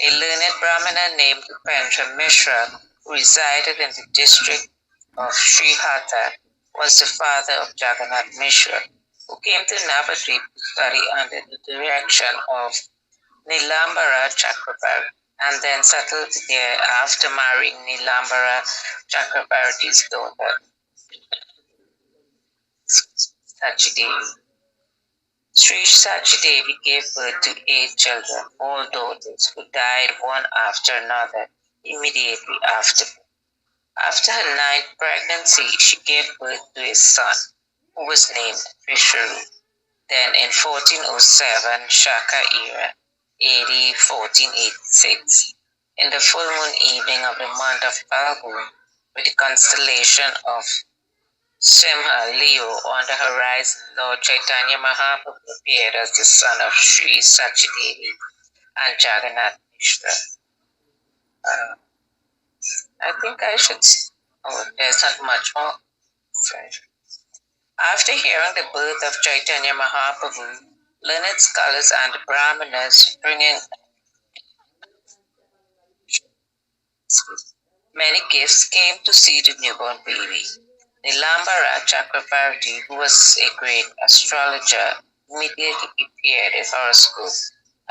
A learned Brahmana named Upendra Mishra, who resided in the district of Srihata, was the father of Jagannath Mishra, who came to Navadvip to study under the direction of Nilambara Chakrabarti and then settled there after marrying Nilambara Chakrabarti's daughter, Sachidevi. Sri Sachidevi gave birth to 8 children, all daughters, who died one after another immediately after. After her 9th pregnancy, she gave birth to a son, who was named Vishnu. Then in 1407 Shaka era, AD 1486, in the full moon evening of the month of Falgun, with the constellation of Simha Leo on the horizon, Lord Chaitanya Mahaprabhu appeared as the son of Sri Sachidevi and Jagannath Mishra. I think I should. Oh, there's not much more. After hearing the birth of Chaitanya Mahaprabhu, learned scholars and brahmanas bringing many gifts came to see the newborn baby. Nilambara Chakrabarti, who was a great astrologer, immediately prepared a horoscope,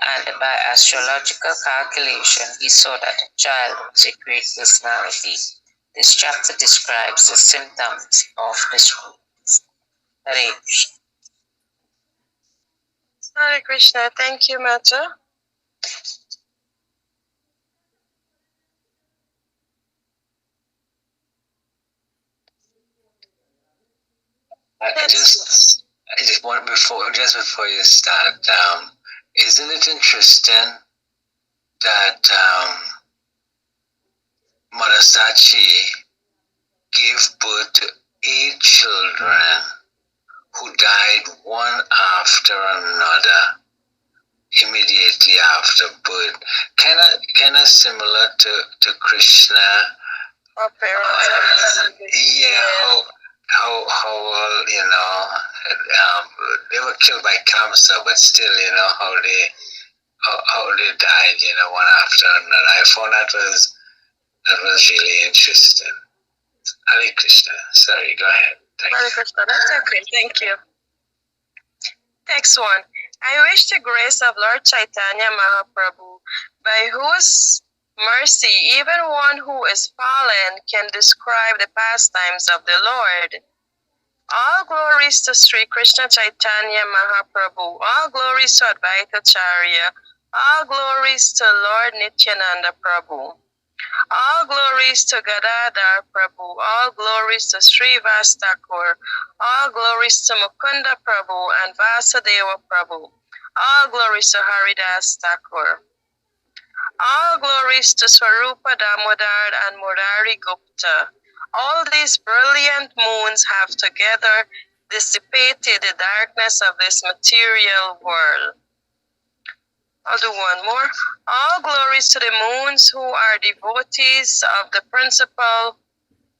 and by astrological calculation, he saw that the child was a great personality. This chapter describes the symptoms of this group. Hare Krishna. Hare Krishna. Thank you, Mata. I just want before you start, isn't it interesting that Mother Sachi gave birth to 8 children who died one after another immediately after birth? Kind of similar to Krishna. Our parents. How they were killed by cancer, but still, how they died, one after another. I found that was really interesting. Hare Krishna. Sorry, go ahead. Hare Krishna. That's okay. Thank you. Next one. I wish the grace of Lord Chaitanya Mahaprabhu, by whose mercy even one who is fallen can describe the pastimes of the Lord. All glories to Sri Krishna Chaitanya Mahaprabhu. All glories to Advaita Acharya. All glories to Lord Nityananda Prabhu. All glories to Gadadhar Prabhu. All glories to Srivas Thakur. All glories to Mukunda Prabhu and Vasudeva Prabhu. All glories to Haridas Thakur. All glories to Swarupa Damodar and Murari Gupta. All these brilliant moons have together dissipated the darkness of this material world. I'll do one more. All glories to the moons who are devotees of the principal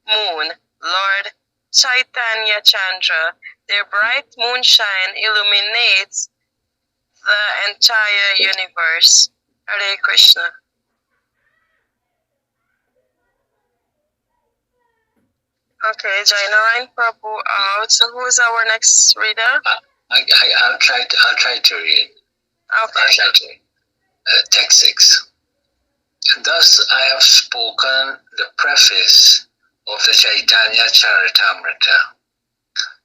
moon, Lord Chaitanya Chandra. Their bright moonshine illuminates the entire universe. Hare Krishna. Okay, Jainarayan Prabhu out. So who is our next reader? I'll try to read. Okay. Text 6. Thus I have spoken the preface of the Chaitanya Caritamrita.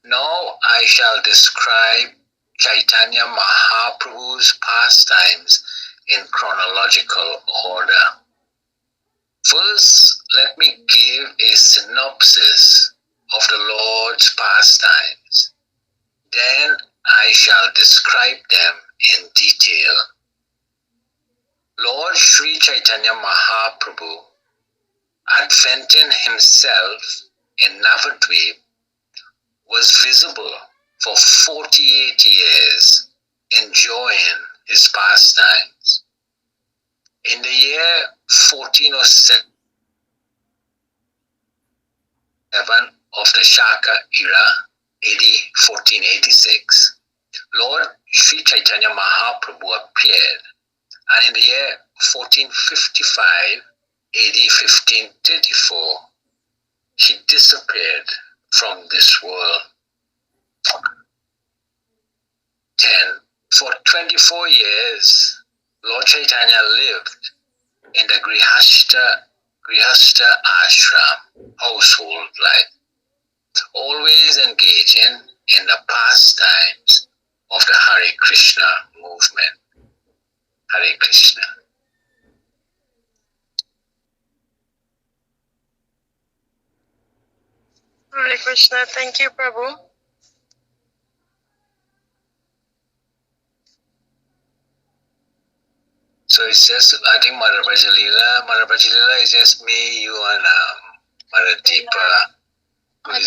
Now I shall describe Chaitanya Mahaprabhu's pastimes in chronological order. First, let me give a synopsis of the Lord's pastimes. Then I shall describe them in detail. Lord Sri Chaitanya Mahaprabhu, adventing himself in Navadvip, was visible for 48 years, enjoying his pastimes. In the year 1407 of the Shaka era, AD 1486, Lord Sri Chaitanya Mahaprabhu appeared And in the year 1455, AD 1534, he disappeared from this world. 10. For 24 years, Lord Chaitanya lived in the Grihastha ashram household life, always engaging in the pastimes of the Hare Krishna movement. Hare Krishna. Hare Krishna. Thank you, Prabhu. So it's just, I think Mother Brajalila is just me, you, and Mother Deepa, Mother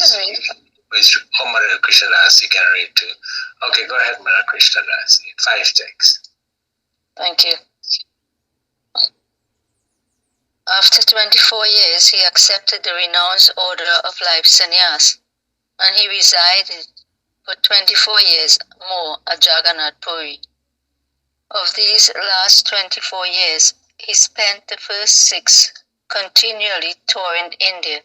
Krishna Rasi can read too. Okay, go ahead, Mother Krishna Rasi. 5 texts. Thank you. After 24 years, he accepted the renounced order of life sannyas, and he resided for 24 years more at Jagannath Puri. Of these last 24 years, he spent the first 6 continually touring India,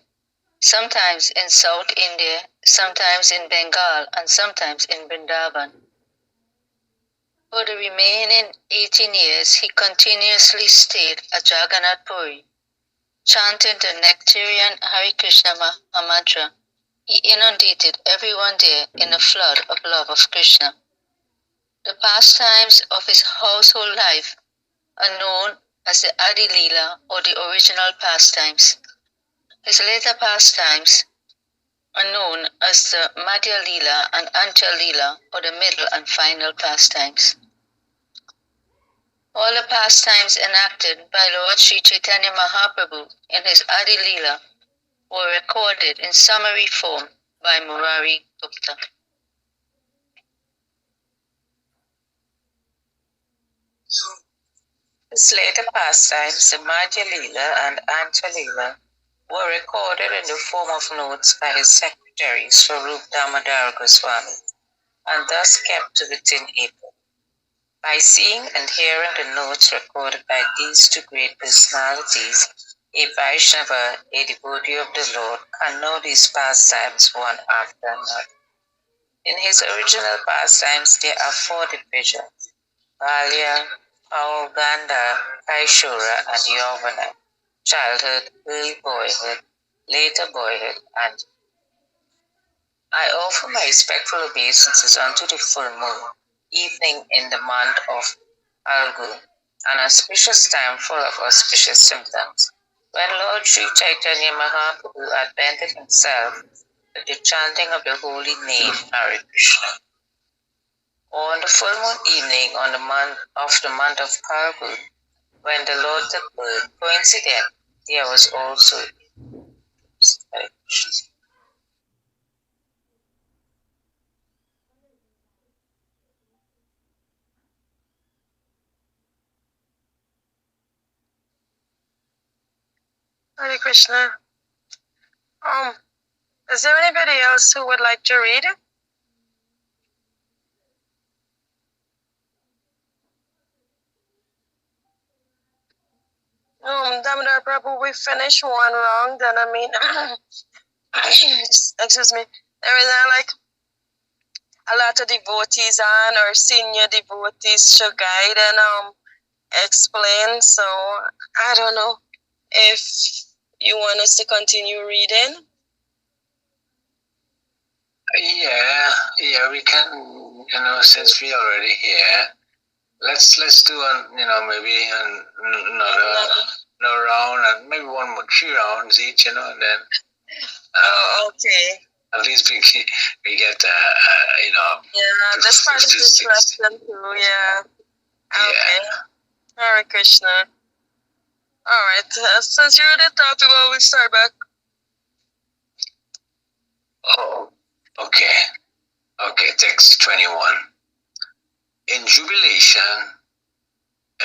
sometimes in South India, sometimes in Bengal, and sometimes in Vrindavan. For the remaining 18 years, he continuously stayed at Jagannath Puri, chanting the Nectarian Hare Krishna Mahamantra. He inundated everyone there in a flood of love of Krishna. The pastimes of his household life are known as the Adi Leela or the original pastimes. His later pastimes are known as the Madhya Leela and Antya Leela or the middle and final pastimes. All the pastimes enacted by Lord Sri Chaitanya Mahaprabhu in his Adi Leela were recorded in summary form by Murari Gupta. His later pastimes, the Madhya Leela and Antya Leela, were recorded in the form of notes by his secretary, Swarup Damodar Goswami, and thus kept within April. By seeing and hearing the notes recorded by these 2 great personalities, a Vaishnava, a devotee of the Lord, can know these pastimes one after another. In his original pastimes, there are 4 divisions: Balya, Gandha, Kaishora, and Yavana, childhood, early boyhood, later boyhood, and I offer my respectful obeisances unto the full moon, evening in the month of Algu, an auspicious time full of auspicious symptoms, when Lord Sri Chaitanya Mahaprabhu advented himself with the chanting of the holy name Hare Krishna. On the full moon evening on the month of Phalgun, when the Lord took birth, coincident, there was also Hare Krishna. Hare Krishna. Is there anybody else who would like to read? Damodar Prabhu, we finished 1 round, and I mean, excuse me, there is like a lot of devotees on, or senior devotees to guide and explain, so I don't know if you want us to continue reading. Yeah, we can, since we already here, let's do maybe another round, and maybe 1 more 3 rounds each, and then okay. At least we get yeah, this part is interesting too. Yeah. Okay. Hare Krishna. All right. Since you're at the top, we'll start back. Oh, okay. Text 21. In jubilation,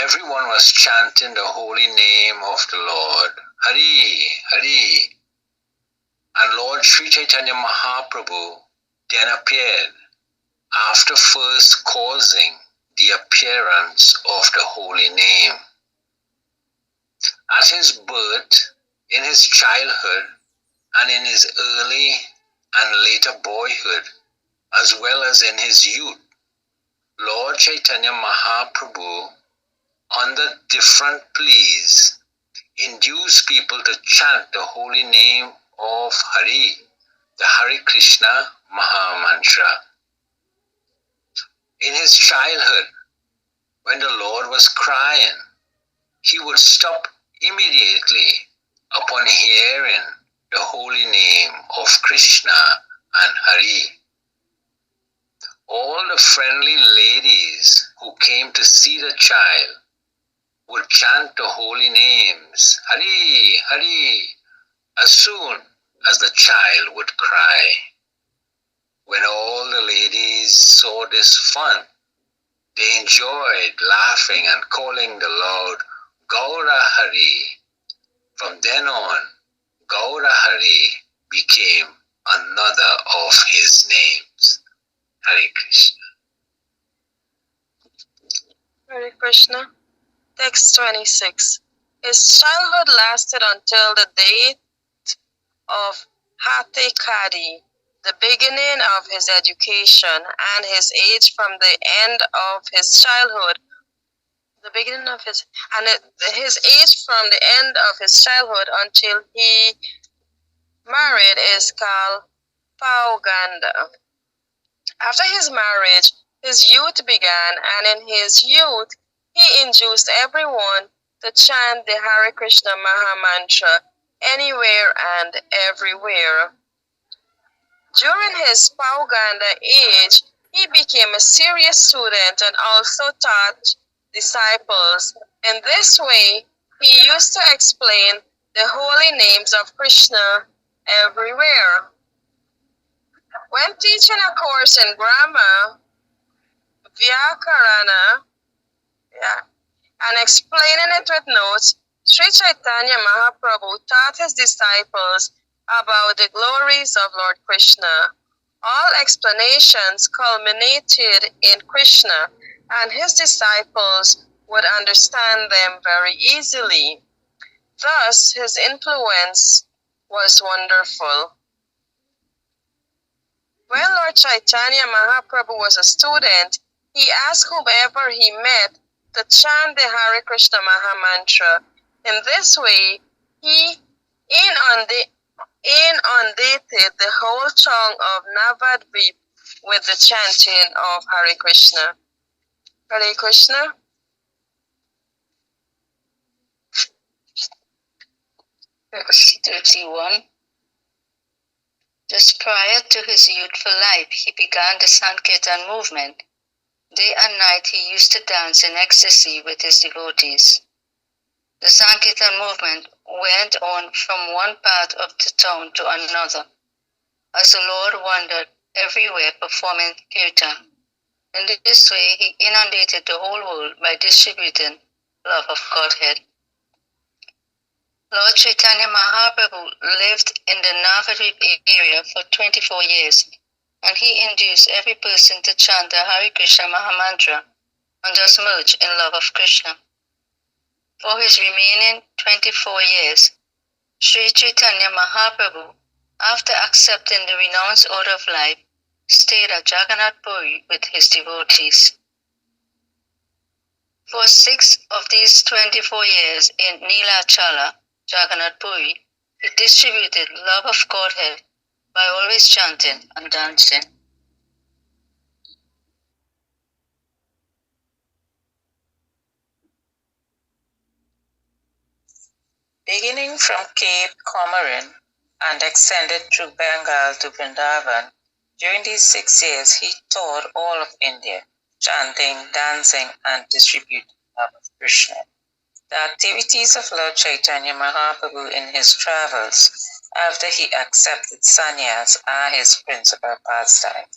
everyone was chanting the holy name of the Lord, Hari, Hari. And Lord Sri Chaitanya Mahaprabhu then appeared, after first causing the appearance of the holy name. At his birth, in his childhood, and in his early and later boyhood, as well as in his youth, Lord Chaitanya Mahaprabhu, under different pleas, induced people to chant the holy name of Hari, the Hare Krishna Mahamantra. In his childhood, when the Lord was crying, he would stop immediately upon hearing the holy name of Krishna and Hari. All the friendly ladies who came to see the child would chant the holy names, Hari, Hari, as soon as the child would cry. When all the ladies saw this fun, they enjoyed laughing and calling the Lord Gaura Hari. From then on, Gaura Hari became another of his names. Hare Krishna. Hare Krishna. Text 26. His childhood lasted until the date of Hatekadi, the beginning of his education, and his age from the end of his childhood. His age from the end of his childhood until he married is called Pauganda. After his marriage, his youth began, and in his youth, he induced everyone to chant the Hare Krishna Mahamantra anywhere and everywhere. During his Pauganda age, he became a serious student and also taught disciples. In this way, he used to explain the holy names of Krishna everywhere. When teaching a course in grammar, Vyakarana, and explaining it with notes, Sri Chaitanya Mahaprabhu taught his disciples about the glories of Lord Krishna. All explanations culminated in Krishna, and his disciples would understand them very easily. Thus, his influence was wonderful. When Lord Chaitanya Mahaprabhu was a student, he asked whoever he met to chant the Hare Krishna Mahamantra. In this way, he inundated the whole chong of Navadvip with the chanting of Hare Krishna. Hare Krishna. Verse 31. Just prior to his youthful life, he began the Sankirtan movement. Day and night he used to dance in ecstasy with his devotees. The Sankirtan movement went on from one part of the town to another, as the Lord wandered everywhere performing kirtan. In this way, he inundated the whole world by distributing love of Godhead. Lord Chaitanya Mahaprabhu lived in the Navadvip area for 24 years, and he induced every person to chant the Hare Krishna Mahamantra and thus merge in love of Krishna. For his remaining 24 years, Sri Chaitanya Mahaprabhu, after accepting the renounced order of life, stayed at Jagannath Puri with his devotees. For 6 of these 24 years in Nilachala, Jagannath Puri, he distributed love of Godhead by always chanting and dancing. Beginning from Cape Comorin and extended through Bengal to Vrindavan, during these 6 years he toured all of India, chanting, dancing, and distributing love of Krishna. The activities of Lord Chaitanya Mahaprabhu in his travels after he accepted sannyas are his principal pastime.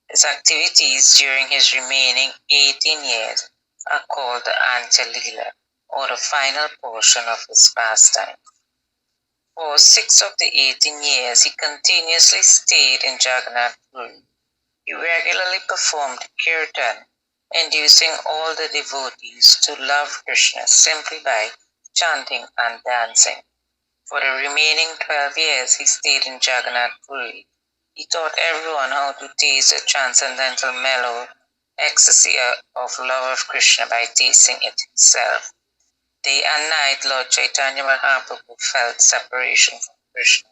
His activities during his remaining 18 years are called the Antya-lila, or the final portion of his pastime. For 6 of the 18 years, he continuously stayed in Jagannath Puri. He regularly performed kirtan inducing all the devotees to love Krishna simply by chanting and dancing. For the remaining 12 years he stayed in Jagannath Puri. He taught everyone how to taste the transcendental mellow ecstasy of love of Krishna by tasting it himself. Day and night, Lord Chaitanya Mahaprabhu felt separation from Krishna,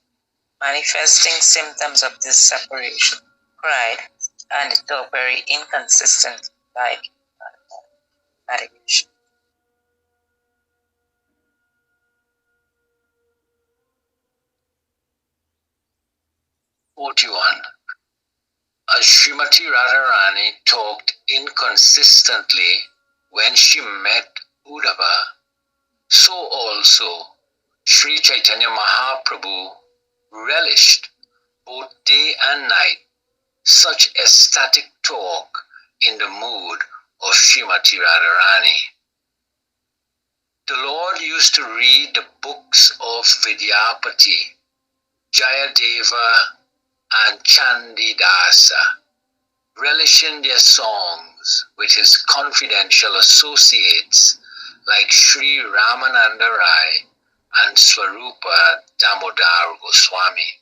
manifesting symptoms of this separation, cried, and talked very inconsistent like Hare Krishna. As Srimati Radharani talked inconsistently when she met Uddhava, so also Sri Chaitanya Mahaprabhu relished both day and night such ecstatic talk in the mood of Srimati Radharani. The Lord used to read the books of Vidyapati, Jayadeva, and Chandidasa, relishing their songs with his confidential associates like Sri Ramananda Rai and Swarupa Damodar Goswami.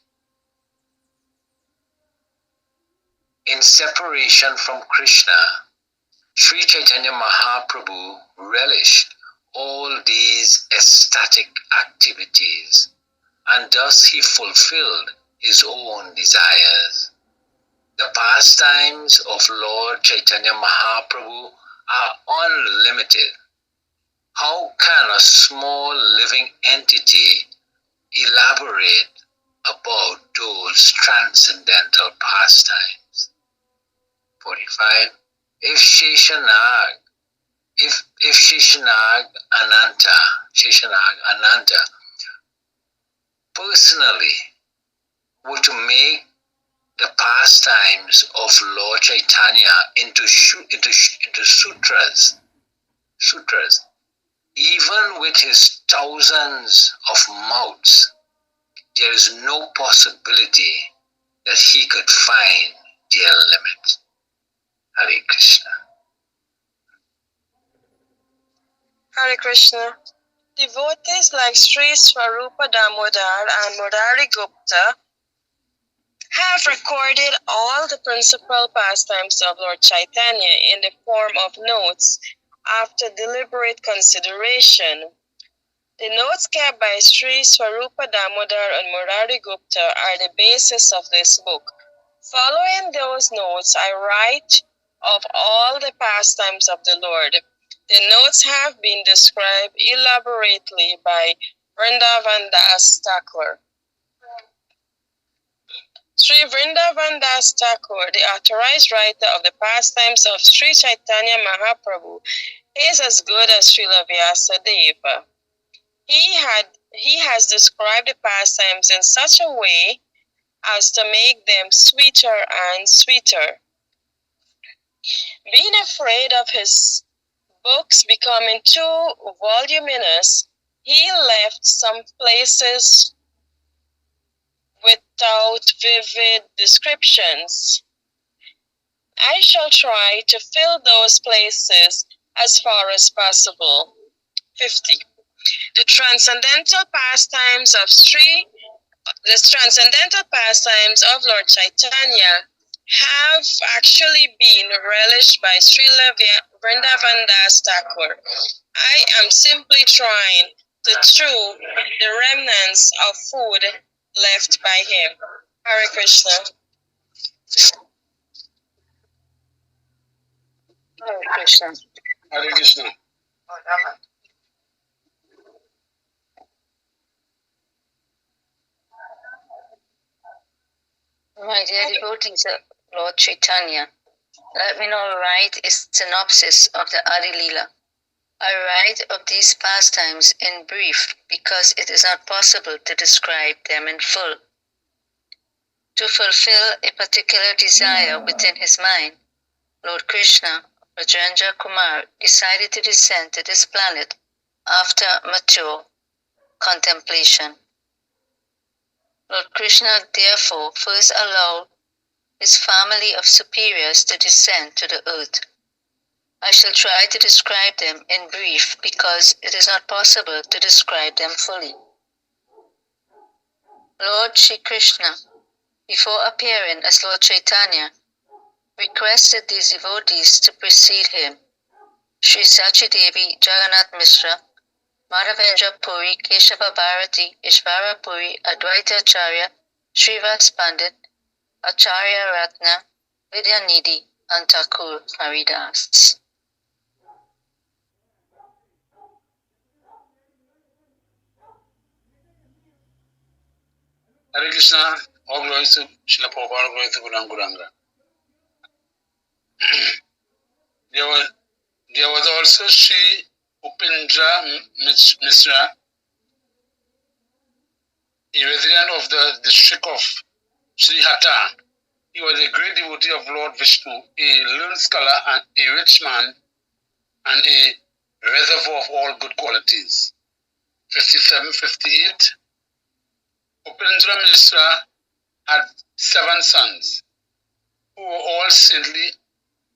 In separation from Krishna, Sri Chaitanya Mahaprabhu relished all these ecstatic activities, and thus he fulfilled his own desires. The pastimes of Lord Chaitanya Mahaprabhu are unlimited. How can a small living entity elaborate about those transcendental pastimes? 45. If Sheshanag Ananta personally were to make the pastimes of Lord Chaitanya into sutras, even with his thousands of mouths, there is no possibility that he could find their limit. Hare Krishna. Hare Krishna. Devotees like Sri Swarupa Damodar and Murari Gupta have recorded all the principal pastimes of Lord Chaitanya in the form of notes after deliberate consideration. The notes kept by Sri Swarupa Damodar and Murari Gupta are the basis of this book. Following those notes, I write of all the pastimes of the Lord. The notes have been described elaborately by Vrindavan Das Thakur. Sri Vrindavan Das Thakur, the authorized writer of the pastimes of Sri Chaitanya Mahaprabhu, is as good as Srila Vyasadeva. He has described the pastimes in such a way as to make them sweeter and sweeter. Being afraid of his books becoming too voluminous, he left some places without vivid descriptions. I shall try to fill those places as far as possible. 50. The transcendental pastimes of Lord Chaitanya have actually been relished by Srila Vrindavan Das Thakur. I am simply trying to chew the remnants of food left by him. Hare Krishna. Hare Krishna. Hare Krishna. My dear devotees of Lord Chaitanya, let me now write a synopsis of the Adi Leela. I write of these pastimes in brief because it is not possible to describe them in full. To fulfill a particular desire within his mind, Lord Krishna, Rajendra Kumar, decided to descend to this planet after mature contemplation. Lord Krishna therefore first allowed his family of superiors to descend to the earth. I shall try to describe them in brief because it is not possible to describe them fully. Lord Sri Krishna, before appearing as Lord Chaitanya, requested these devotees to precede him. Sri Sachidevi Jagannath Mishra, Madhavendra Puri, Keshava Bharati, Ishvara Puri, Advaita Acharya, Srivas Pandit, Acharya Ratna, Vidyanidhi, and Thakur Haridas. Hare Krishna, all glories to Srila Prabhupada, all glories to Guranga. There was also Sri Upendra Mishra, a resident of the district of Sri Hatta. He was a great devotee of Lord Vishnu, a learned scholar and a rich man, and a reservoir of all good qualities. 57-58. Upendra Mishra had 7 sons, who were all saintly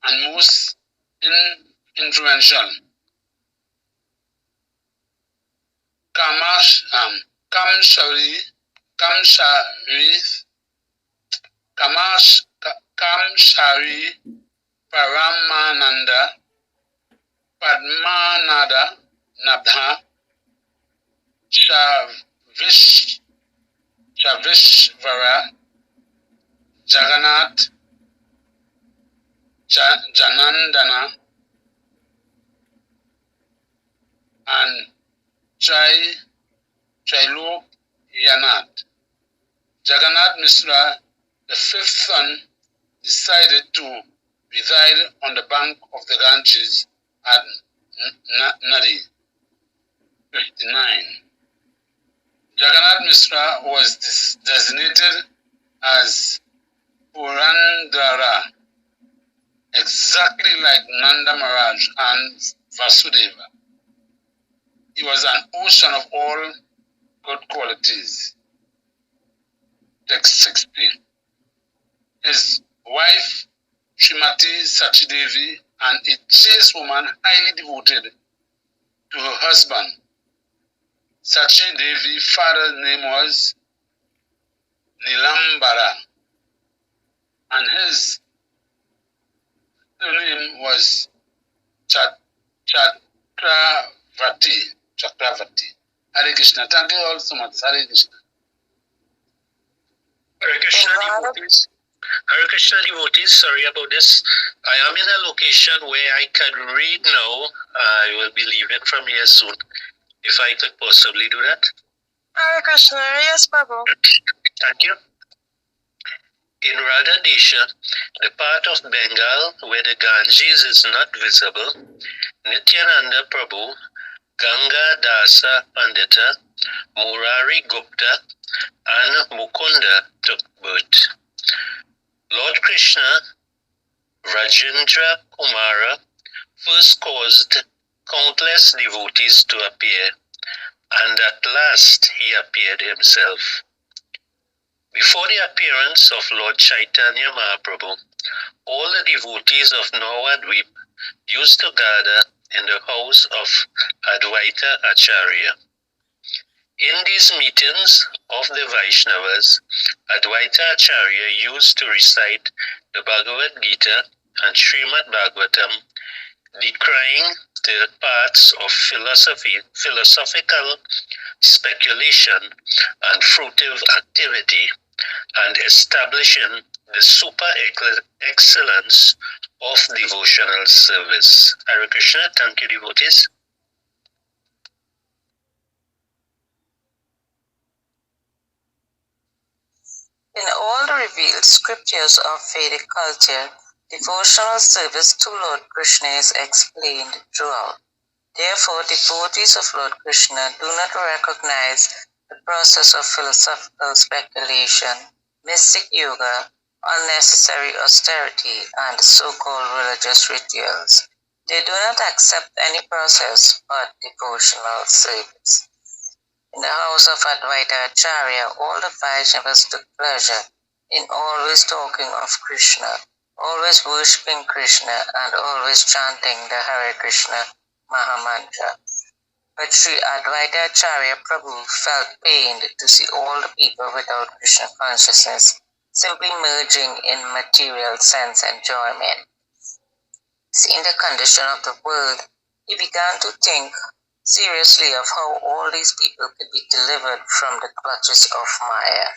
and most influential. Kamshari, Paramananda, Padmanada, Nabha, Shavishvara, Jagannath, Janandana, and Trilokyanat. Jagannath Mishra, the 5th son, decided to reside on the bank of the Ganges at Nadi. 59. Jagannath Mishra was designated as Purandara, exactly like Nanda Maharaj and Vasudeva. He was an ocean of all good qualities. Text 16. His wife, Srimati Sachidevi, and a chaste woman highly devoted to her husband. Sachidevi's father's name was Nilambara, and his name was Chakravati. Hare Krishna. Thank you all so much. Hare Krishna. Hare Krishna devotees. Hare Krishna devotees, sorry about this. I am in a location where I can read now. I will be leaving from here soon. If I could possibly do that. Hare Krishna, yes, Prabhu. Thank you. In Radha Desha, the part of Bengal where the Ganges is not visible, Nityananda Prabhu, Ganga Dasa Pandita, Murari Gupta, and Mukunda took birth. Lord Krishna, Rajendra Kumara, first caused countless devotees to appear, and at last he appeared himself. Before the appearance of Lord Chaitanya Mahaprabhu, all the devotees of Nawadvip used to gather in the house of Advaita Acharya. In these meetings of the Vaishnavas, Advaita Acharya used to recite the Bhagavad Gita and Srimad Bhagavatam, decrying the paths of philosophical speculation and fruitive activity, and establishing the super excellence of devotional service. Hare Krishna, thank you devotees. In all the revealed scriptures of Vedic culture, devotional service to Lord Krishna is explained throughout. Therefore, devotees of Lord Krishna do not recognize the process of philosophical speculation, mystic yoga, unnecessary austerity, and so-called religious rituals. They do not accept any process but devotional service. In the house of Advaita Acharya, all the Vaishnavas took pleasure in always talking of Krishna, always worshipping Krishna and always chanting the Hare Krishna Mahamantra. But Sri Advaita Acharya Prabhu felt pained to see all the people without Krishna consciousness simply merging in material sense enjoyment. Seeing the condition of the world, he began to think seriously of how all these people could be delivered from the clutches of Maya.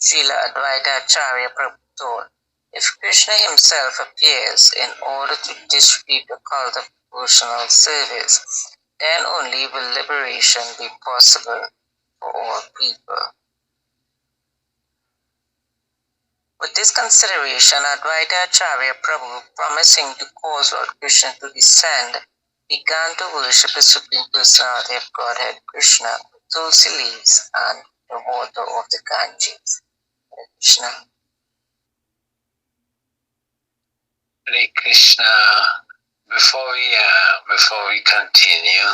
Srila Advaita Acharya Prabhu told, if Krishna himself appears in order to distribute the cult of devotional service, then only will liberation be possible for all people. With this consideration, Advaita Acharya Prabhu, promising to cause Lord Krishna to descend, began to worship the Supreme Personality of Godhead Krishna with tulsi leaves and the water of the Ganges. Hare Krishna. Hare Krishna. Before we continue,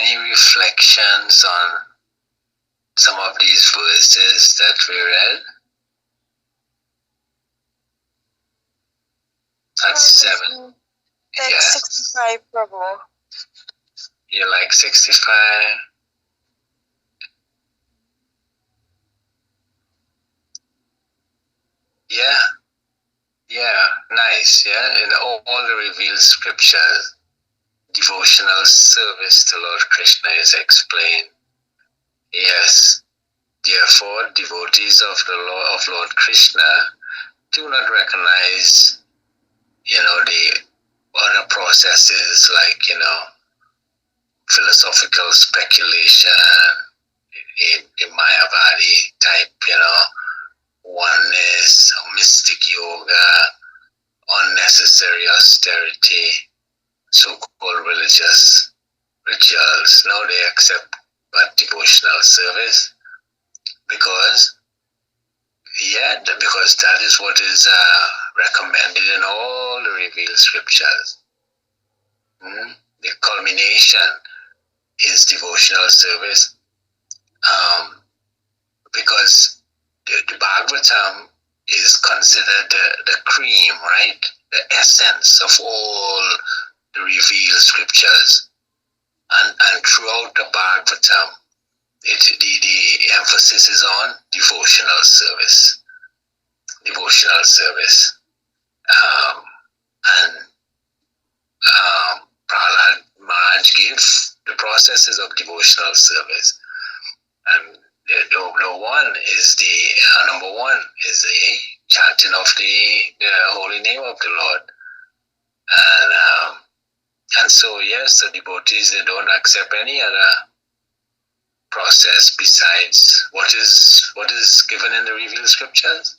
any reflections on some of these verses that we read? That's 7. Text Yeah. 65, Prabhu. You like 65? Yeah, nice. Yeah, in all the revealed scriptures, devotional service to Lord Krishna is explained. Yes, therefore, devotees of Lord Krishna do not recognize, the other processes like, philosophical speculation in Mayavadi type, oneness, mystic yoga, unnecessary austerity, so-called religious rituals. No, they accept but devotional service because that is what is recommended in all the revealed scriptures. The culmination is devotional service, because the Bhagavatam is considered the cream, right? The essence of all the revealed scriptures. And throughout the Bhagavatam, the emphasis is on devotional service. Devotional service. Prahlad Maharaj gave the processes of devotional service. And number one is the chanting of the holy name of the Lord. And so, yes, the devotees, they don't accept any other process besides what is given in the revealed scriptures.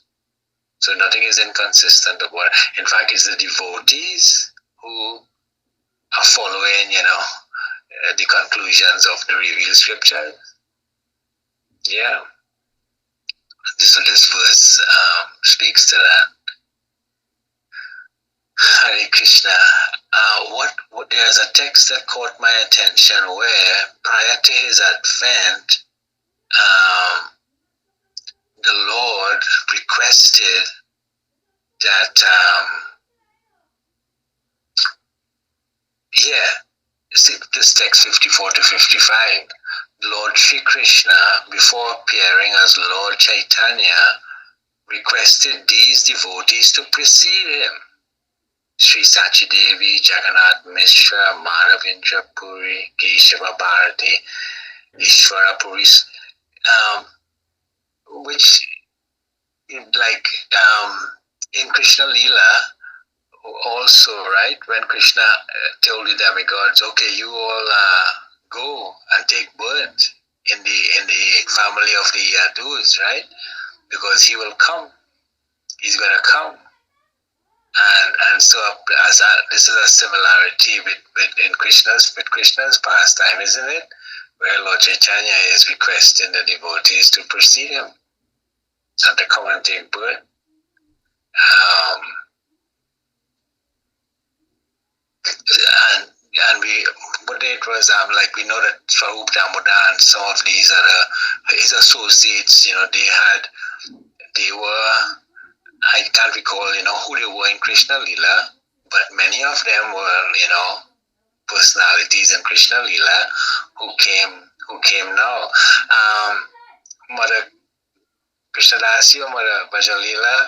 So nothing is inconsistent of what. In fact, it's the devotees who are following, the conclusions of the revealed scriptures. Yeah. So this verse speaks to that. Hare Krishna. There's a text that caught my attention where, prior to his advent, the Lord requested that, this text 54 to 55, Lord Sri Krishna, before appearing as Lord Chaitanya, requested these devotees to precede him. Sri Sachidevi, Jagannath Mishra, Madhavendra Puri, Keshava Bharati, Ishvara Puri, which, like, in Krishna Leela, also, right, when Krishna told the demigods, okay, you all go and take birth in the family of the Yadus, right, because he will come, he's going to come. And so this is a similarity with Krishna's pastime, isn't it? Where Lord Chaitanya is requesting the devotees to precede him and to come and take birth. But day it was like we know that Swarup Damodar and some of these other his associates, they were, I can't recall, who they were in Krishna Lila, but many of them were, personalities in Krishna Lila who came now. Mother Krishnadasi or Mother Bhajalila,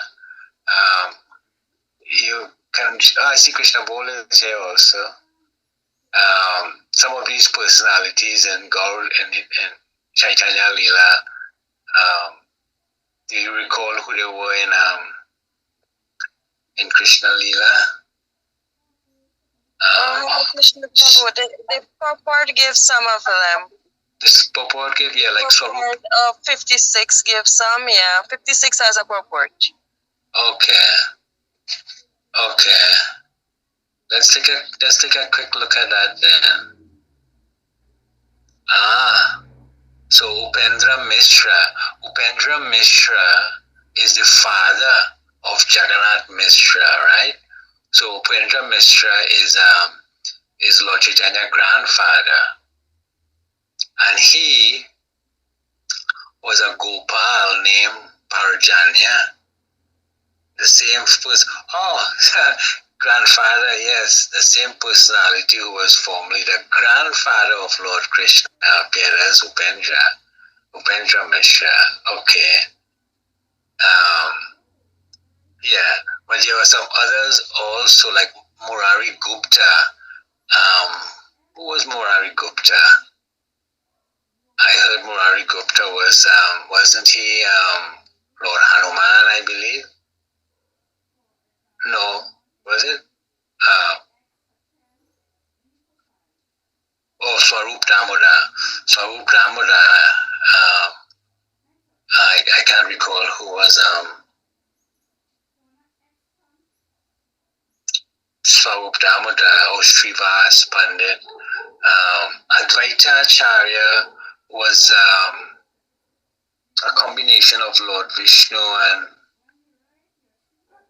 you can, I see Krishna Bol is here also. Some of these personalities in Gaur and in Chaitanya Lila, do you recall who they were in Krishna Lila? Krishna Prabhu, the purport gives some of them. This purport give, yeah, like purport of 56 gives some, yeah. 56 has a purport. Okay. Let's take a quick look at that then. So Upendra Mishra is the father of Jagannath Mishra, right? So Upendra Mishra is Lord Chaitanya's grandfather, and he was a Gopal named Parajanya. The same person. Grandfather, yes, the same personality who was formerly the grandfather of Lord Krishna appeared as Upendra Mishra. Okay. Yeah, but there were some others also, like Murari Gupta. Who was Murari Gupta? I heard Murari Gupta was, wasn't he Lord Hanuman, I believe? No, was it? Swarup Damodar. I can't recall who was Swarup Damodar or Srivas Pandit. Advaita Acharya was a combination of Lord Vishnu and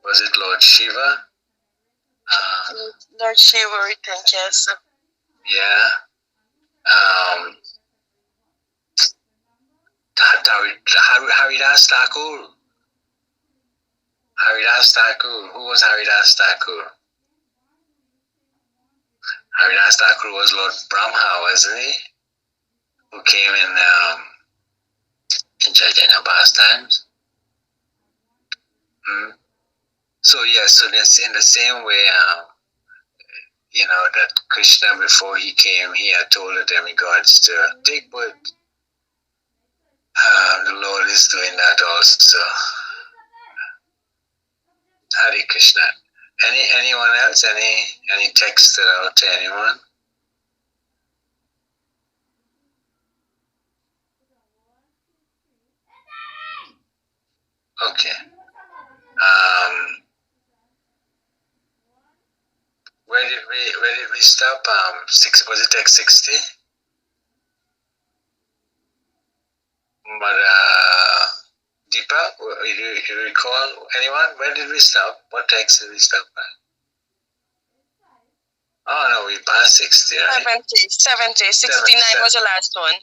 was it Lord Shiva? Lord Shiva, I think, yes. Yeah. Haridas Thakur. Who was Haridas Thakur? Haridas Thakur was Lord Brahma, wasn't he? Who came in Chaitanya pastimes. So yes, so that's in the same way, that Krishna, before he came, he had told the demigods to take birth. The Lord is doing that also. Hare Krishna. Anyone else? Any text out to anyone? Okay. Where did we stop? Was it text 60? But Deepa, you recall anyone? Where did we stop? What text did we stop at? Oh no, we passed 60, right? 70. 69 was the last one.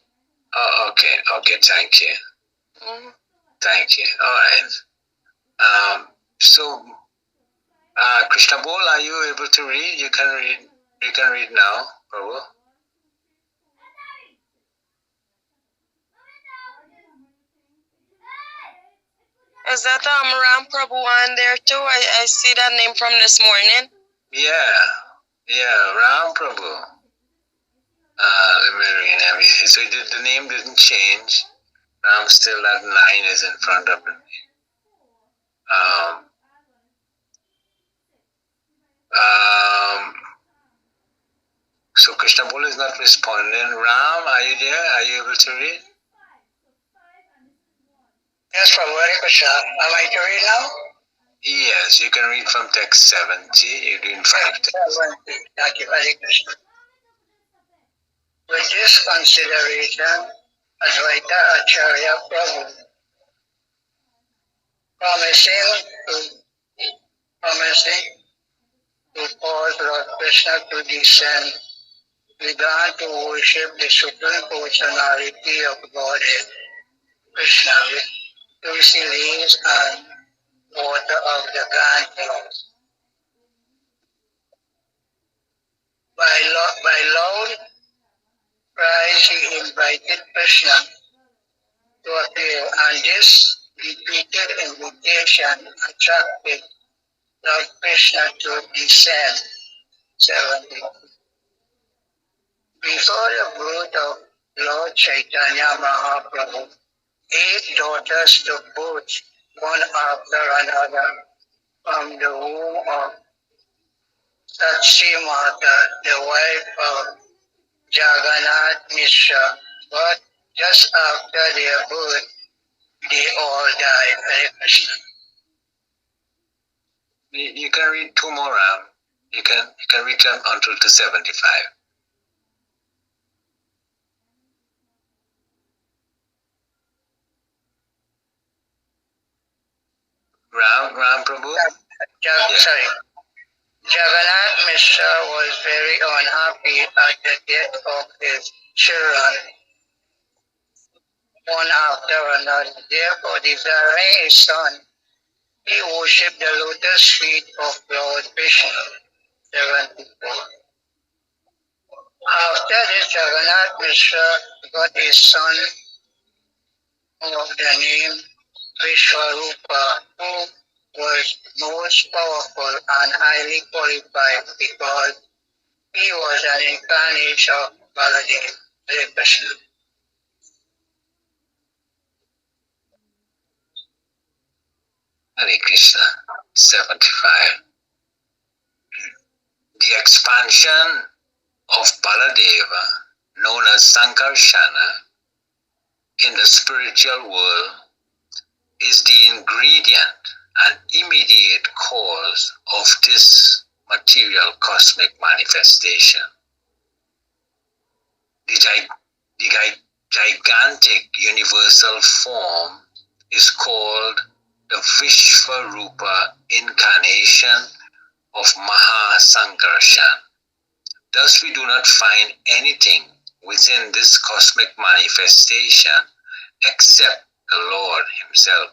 Oh, okay, thank you. Thank you. All right. So, Krishna Bol, are you able to read? You can read now, Prabhu. Is that Ram Prabhu on there too? I see that name from this morning. Yeah, Ram Prabhu. Let me read everything. So the name didn't change. Ram still, that 9 is in front of the name. So Krishna Bol is not responding. Ram, are you there? Are you able to read? Yes, Prabhu, Hare Krishna. Am I to read now? Yes, you can read from text 70. You're doing 5 texts. 70. Thank you, Hare Krishna. With this consideration, Advaita Acharya Prabhu, promising to cause Lord Krishna to descend began to worship the Supreme Personality of Godhead, Krishna, with tulsi leaves and water of the Ganges. By loud cries, he invited Krishna to appear, and this repeated invitation attracted Lord Krishna to descend 70. Before the birth of Lord Chaitanya Mahaprabhu, 8 daughters took birth, one after another, from the womb of Sachi Mata, the wife of Jagannath Mishra, but just after their birth, they all died. Hare Krishna. You can read 2 more, Ram. You can read them until to 75. Ram Prabhu? Sorry. Jagannath Mishra was very unhappy at the death of his children, one after another. Therefore, desiring his son, he worshipped the lotus feet of Lord Krishna. 74. After this, Jagannath Mishra got his son of the name Vishwarupa, who was most powerful and highly qualified because he was an incarnation of Baladev. Hare Krishna. Hare Krishna. 75. The expansion of Baladeva, known as Sankarsana, in the spiritual world is the ingredient and immediate cause of this material cosmic manifestation. The gigantic universal form is called the Vishwarupa incarnation of Mahasankarshan. Thus we do not find anything within this cosmic manifestation except the Lord himself.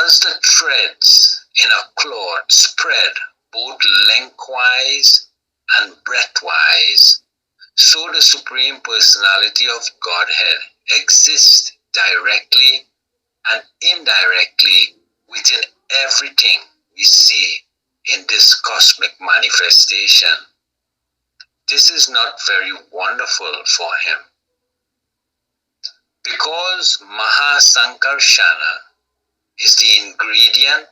As the threads in a cloth spread both lengthwise and breadthwise, so the Supreme Personality of Godhead exists directly and indirectly within everything we see in this cosmic manifestation. This is not very wonderful for him. Because Mahasankarshana is the ingredient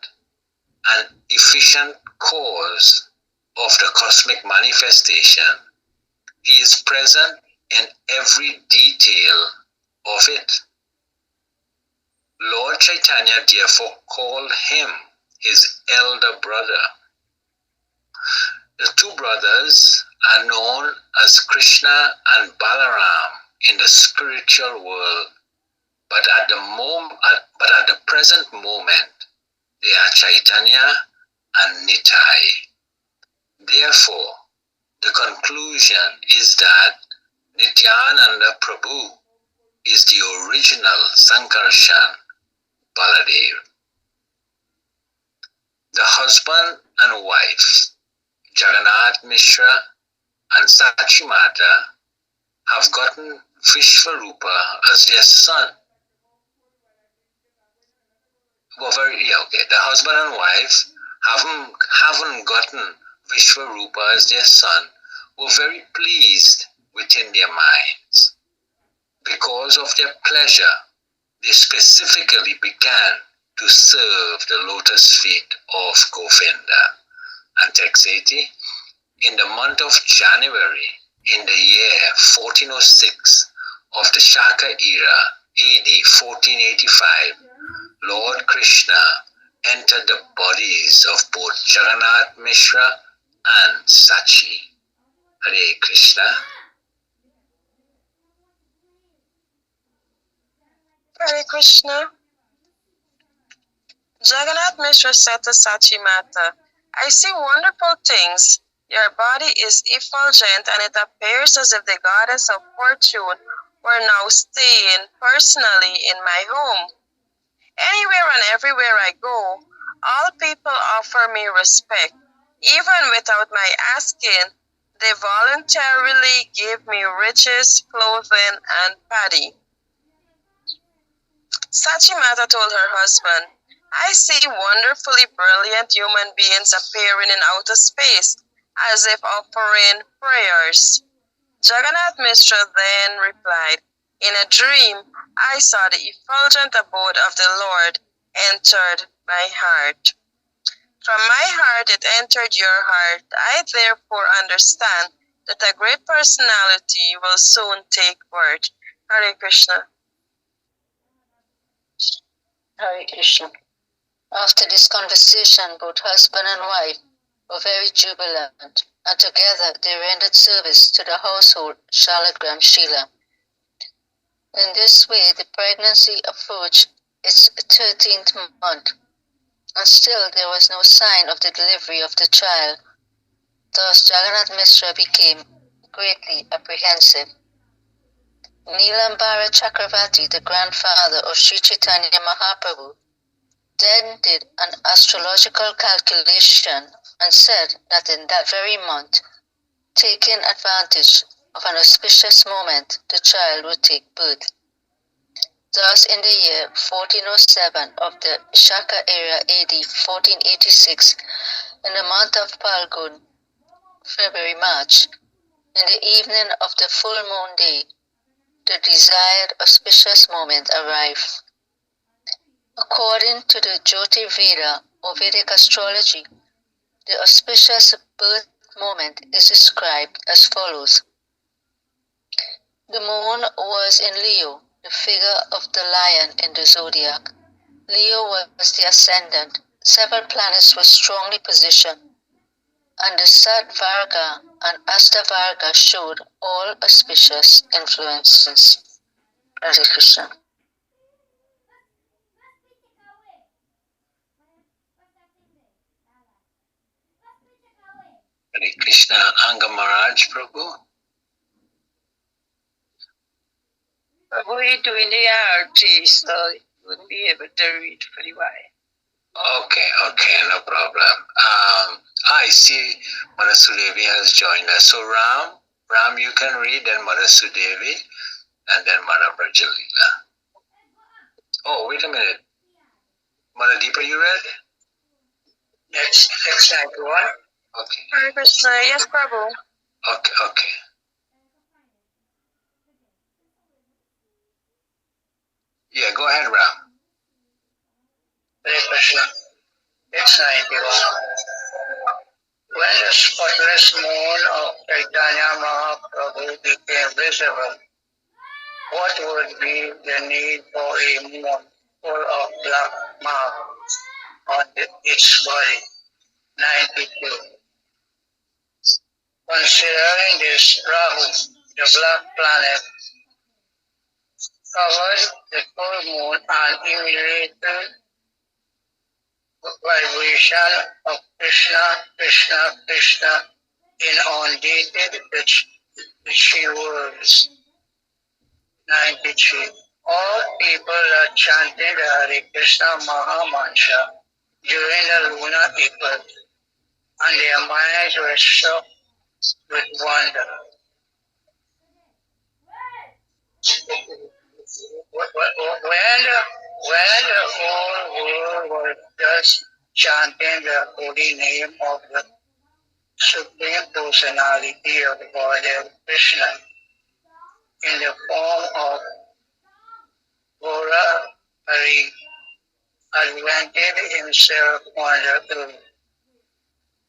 and efficient cause of the cosmic manifestation, he is present in every detail of it. Lord Chaitanya therefore called him his elder brother. The 2 brothers are known as Krishna and Balaram in the spiritual world, but at the present moment, they are Chaitanya and Nitai. Therefore, the conclusion is that Nityananda Prabhu is the original Sankarshan Baladev. The husband and wife, Jagannath Mishra and Sachi Mata, have gotten Vishwarupa as their son. The husband and wife haven't gotten Vishwarupa as their son, were very pleased within their minds. Because of their pleasure, they specifically began to serve the lotus feet of Govinda. And text 80, in the month of January, in the year 1406 of the Shaka era, AD 1485, Lord Krishna entered the bodies of both Jagannath Mishra and Sachi. Hare Krishna. Hare Krishna. Jagannath Mishra said to Sachi Mata, I see wonderful things. Your body is effulgent, and it appears as if the goddess of fortune were now staying personally in my home. Anywhere and everywhere I go, all people offer me respect. Even without my asking, they voluntarily give me riches, clothing, and paddy. Sachimata told her husband, I see wonderfully brilliant human beings appearing in outer space, as if offering prayers. Jagannath Mishra then replied, in a dream, I saw the effulgent abode of the Lord entered my heart. From my heart it entered your heart. I therefore understand that a great personality will soon take birth. Hare Krishna. Hare Krishna. After this conversation, both husband and wife were very jubilant, and together they rendered service to the household Shalagram Shila. In this way, the pregnancy approached its 13th month, and still there was no sign of the delivery of the child. Thus, Jagannath Mishra became greatly apprehensive. Nilambara Chakravarti, the grandfather of Sri Chaitanya Mahaprabhu, then did an astrological calculation and said that in that very month, taking advantage of an auspicious moment, the child would take birth. Thus, in the year 1407 of the Shaka era AD 1486, in the month of Palgun, February-March, in the evening of the full moon day, the desired auspicious moment arrived. According to the Jyoti Veda or Vedic astrology, the auspicious birth moment is described as follows. The moon was in Leo, the figure of the lion in the zodiac. Leo was the ascendant. Several planets were strongly positioned, and the Sattvarga and Astavarga showed all auspicious influences. Hare Krishna. Hare Krishna. Anga Maharaj Prabhu. Prabhu, he's doing the RT, so you wouldn't be able to read pretty well. Okay, no problem. I see Mother Sudevi has joined us. So Ram, you can read, then Mother Sudevi, and then Mother Brajalila. Oh, wait a minute. Mother Deepa, you read? Next one. Okay. Hare Krishna. Yes, Prabhu. Okay. Yeah, go ahead, Ram. Hare Krishna. It's 91. When the spotless moon of Chaitanya Mahaprabhu became visible, what would be the need for a moon full of black marks on its body? 92. Considering this, Rahu, the black planet, covered the full moon and emulated vibration of Krishna in undated pitchy words. 93. All people are chanting the Hare Krishna Mahamantra during the lunar eclipse, and their minds were struck with wonder. When the whole world was just chanting the holy name of the Supreme Personality of Godhead Krishna in the form of Gora Hari, advented himself on the earth.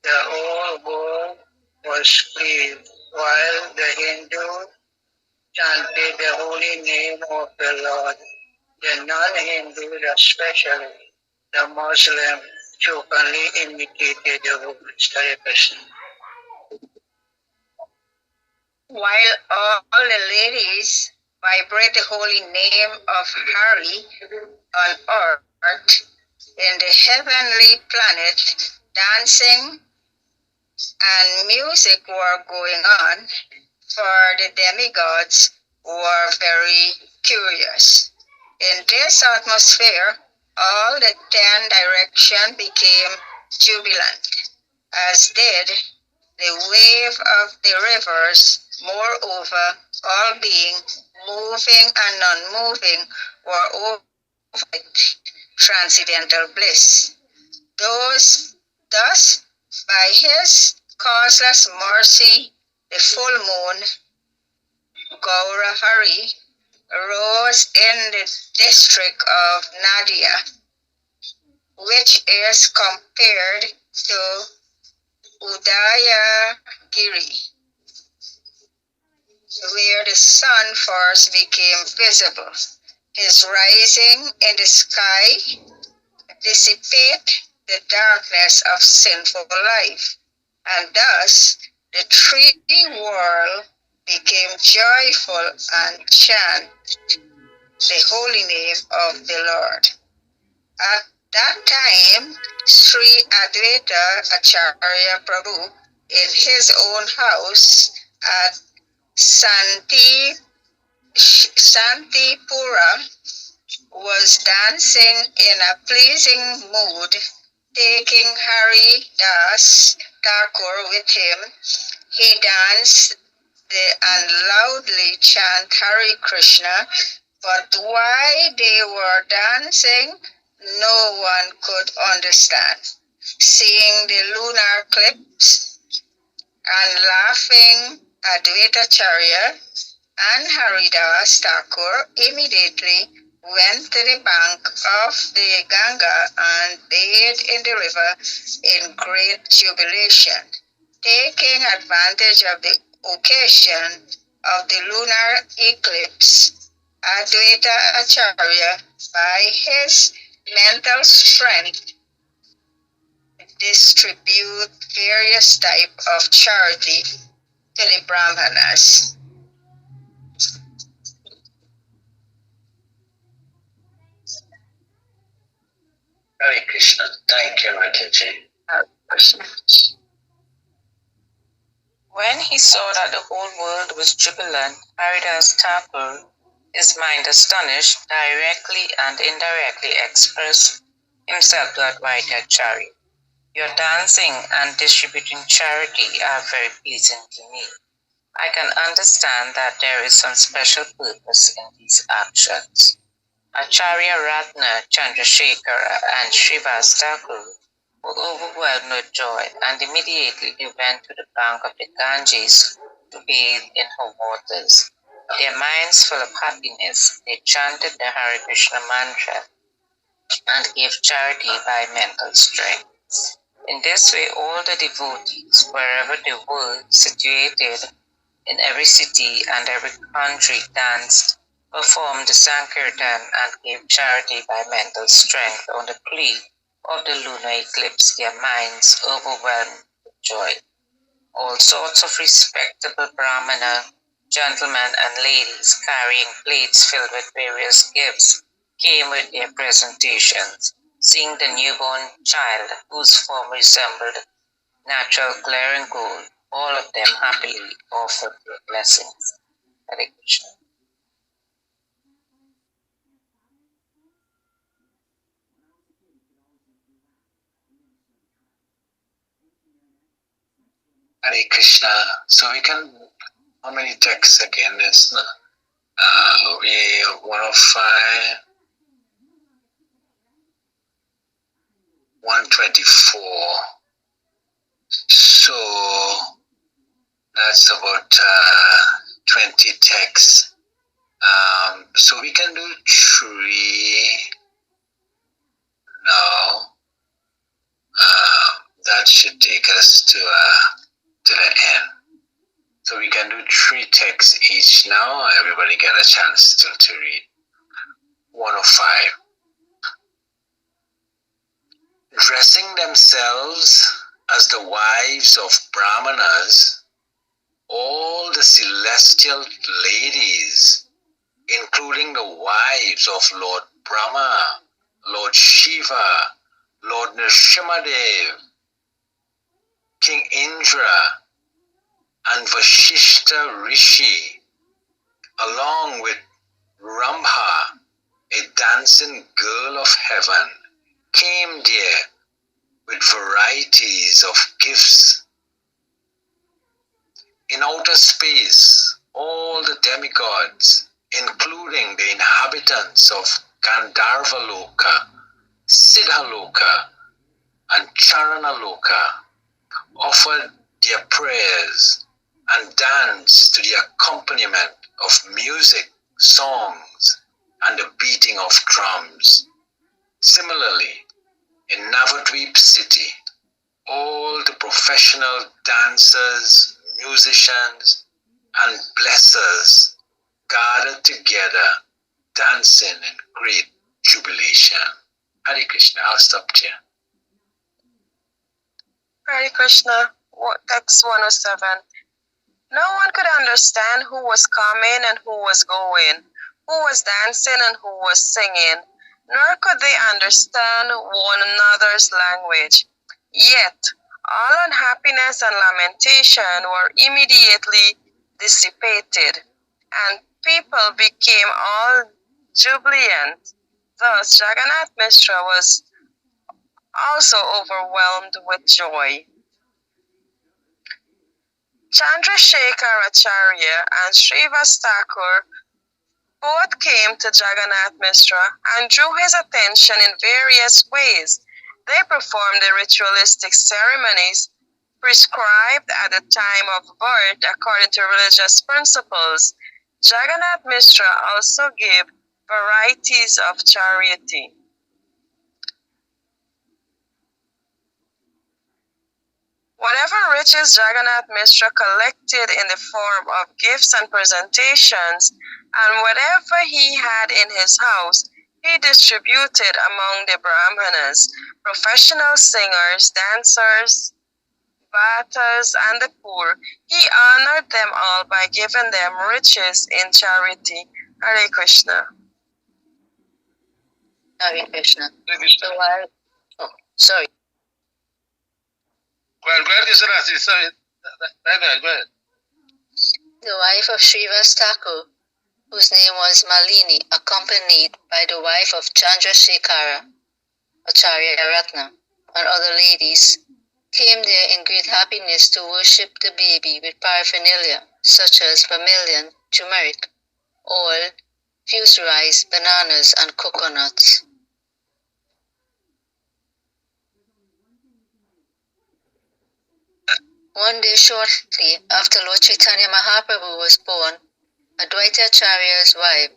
The whole world was pleased, while the Hindu chanted the holy name of the Lord. The non-Hindus, especially the Muslim, jokingly imitated the words. Hare Krishna. While all the ladies vibrate the holy name of Hari on earth, in the heavenly planet, dancing, and music were going on, for the demigods were very curious. In this atmosphere, all the 10 directions became jubilant, as did the wave of the rivers. Moreover, all beings, moving and non-moving, were over transcendental bliss. Thus, by his causeless mercy, the full moon, Gaura Hari, rose in the district of Nadia, which is compared to Udayagiri, where the sun first became visible. His rising in the sky dissipate the darkness of sinful life, and thus the three world became joyful and chant the holy name of the Lord. At that time, Sri Advaita Acharya Prabhu, in his own house at Santipura, was dancing in a pleasing mood, taking Hari Das Thakur with him. He danced and loudly chanted Hare Krishna, but why they were dancing, no one could understand. Seeing the lunar eclipse and laughing, Advaitacharya and Haridas Thakur immediately went to the bank of the Ganga and bathed in the river in great jubilation. Taking advantage of the occasion of the lunar eclipse, Advaita Acharya, by his mental strength, distribute various types of charity to the Brahmanas. Hare Krishna. Thank you, Mataji. Hare Krishna. When he saw that the whole world was jubilant, Haridas Thakur, his mind astonished, directly and indirectly expressed himself to Advaita Acharya. Your dancing and distributing charity are very pleasing to me. I can understand that there is some special purpose in these actions. Acharya Ratna, Chandrasekhara, and Srivas Thakur were overwhelmed with joy, and immediately they went to the bank of the Ganges to bathe in her waters. Their minds full of happiness, they chanted the Hare Krishna mantra and gave charity by mental strength. In this way, all the devotees, wherever they were situated, in every city and every country, danced, performed the Sankirtan, and gave charity by mental strength on the plea of the lunar eclipse, their minds overwhelmed with joy. All sorts of respectable Brahmana, gentlemen and ladies carrying plates filled with various gifts came with their presentations. Seeing the newborn child, whose form resembled natural glaring gold, all of them happily offered their blessings. Hare Krishna. Hare Krishna. So we can, how many texts again? It's we 105, 124. So that's about 20 texts. So we can do 3 now. That should take us to the end. So we can do 3 texts each now. Everybody get a chance to read. 105. Dressing themselves as the wives of Brahmanas, all the celestial ladies, including the wives of Lord Brahma, Lord Shiva, Lord Nrsimhadev, King Indra and Vashishta Rishi, along with Rambha, a dancing girl of heaven, came there with varieties of gifts. In outer space, all the demigods, including the inhabitants of Gandharvaloka, Siddhaloka, and Charanaloka, offered their prayers and danced to the accompaniment of music, songs, and the beating of drums. Similarly, in Navadvip city, all the professional dancers, musicians, and blessers gathered together, dancing in great jubilation. Hare Krishna, I'll stop here. Hare Krishna, text 107. No one could understand who was coming and who was going, who was dancing and who was singing, nor could they understand one another's language. Yet, all unhappiness and lamentation were immediately dissipated, and people became all jubilant. Thus, Jagannath Mishra was also overwhelmed with joy. Chandrasekhar Acharya and Srivas Thakur both came to Jagannath Mishra and drew his attention in various ways. They performed the ritualistic ceremonies prescribed at the time of birth according to religious principles. Jagannath Mishra also gave varieties of charity. Whatever riches Jagannath Mishra collected in the form of gifts and presentations, and whatever he had in his house, he distributed among the Brahmanas, professional singers, dancers, bathers, and the poor. He honored them all by giving them riches in charity. Hare Krishna. Hare Krishna. So while, sorry. Go ahead, sorry. Go ahead. The wife of Srivas Thakur, whose name was Malini, accompanied by the wife of Chandrasekhara, Acharya Ratna, and other ladies, came there in great happiness to worship the baby with paraphernalia such as vermilion, turmeric, oil, fused rice, bananas, and coconuts. One day shortly after Lord Chaitanya Mahaprabhu was born, Advaita Acharya's wife,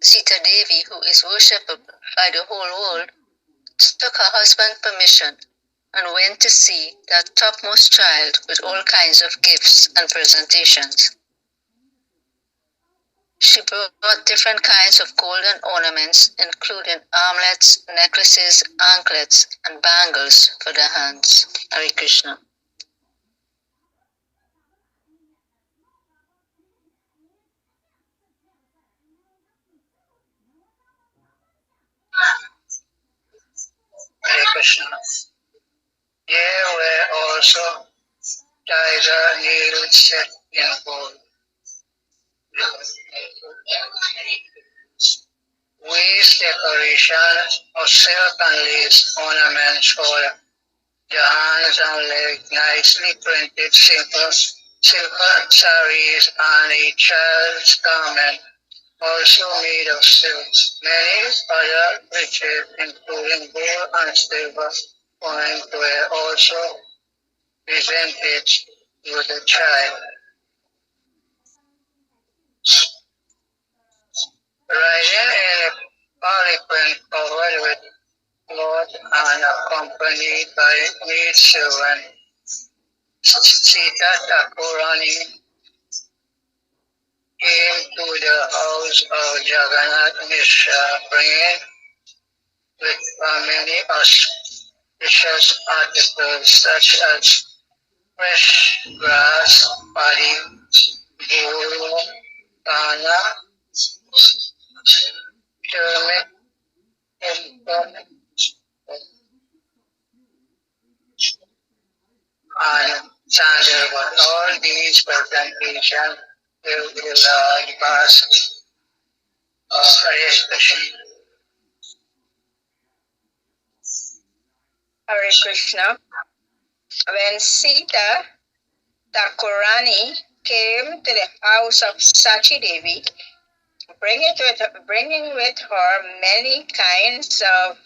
Sita Devi, who is worshipped by the whole world, took her husband's permission and went to see that topmost child with all kinds of gifts and presentations. She brought different kinds of golden ornaments, including armlets, necklaces, anklets, and bangles for the hands. Hare Krishna. Hare Krishna. There were also tiger nails set in gold. Waist decorations of silk and lace ornaments for the hands and legs, nicely printed silver saris, and a child's garment also made of silk. Many other riches, including gold and silver coins, were also presented to the child. Riding in a palanquin covered with cloth and accompanied by maid servant, Sita Thakurani came to the house of Jagannath Mishra, bringing with her many auspicious articles such as fresh grass, paddy, buru, tana, turmeric, and Chandravat. All these presentations will be large basket. Hare Krishna. Hare Krishna. When Sita Thakurani came to the house of Sachi Devi, bringing with her many kinds of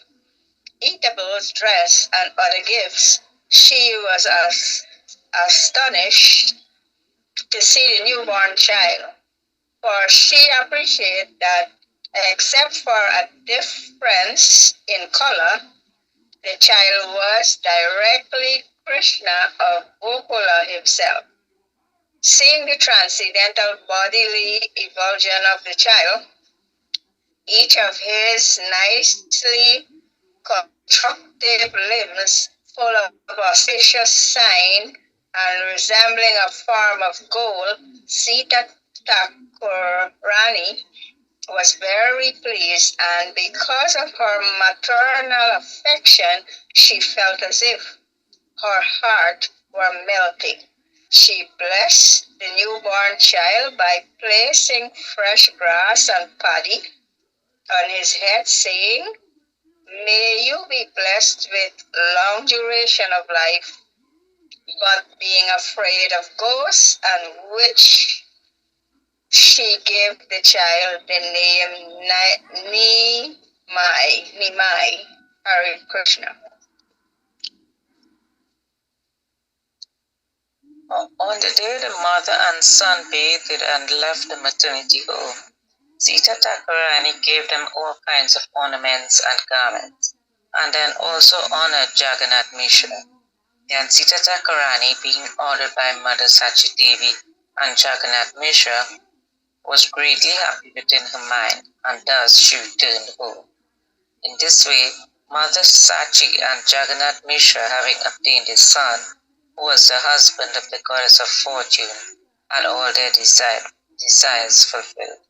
eatables, dress, and other gifts, she was astonished to see the newborn child, for she appreciated that except for a difference in color, the child was directly Krishna of Gokula himself. Seeing the transcendental bodily effulgence of the child, each of his nicely constructive limbs full of auspicious sign and resembling a form of gold, Sita Thakurani was very pleased, and because of her maternal affection, she felt as if her heart were melting. She blessed the newborn child by placing fresh grass and paddy on his head, saying, "May you be blessed with long duration of life," but being afraid of ghosts, and which she gave the child the name Nimai. Hare Krishna. On the day the mother and son bathed and left the maternity home, Sita Thakurani gave them all kinds of ornaments and garments, and then also honored Jagannath Mishra. Then Sita Thakurani, being ordered by Mother Sachi Devi and Jagannath Mishra, was greatly happy within her mind, and thus she returned home. In this way, Mother Sachi and Jagannath Mishra, having obtained a son, who was the husband of the goddess of fortune, had all their desires fulfilled.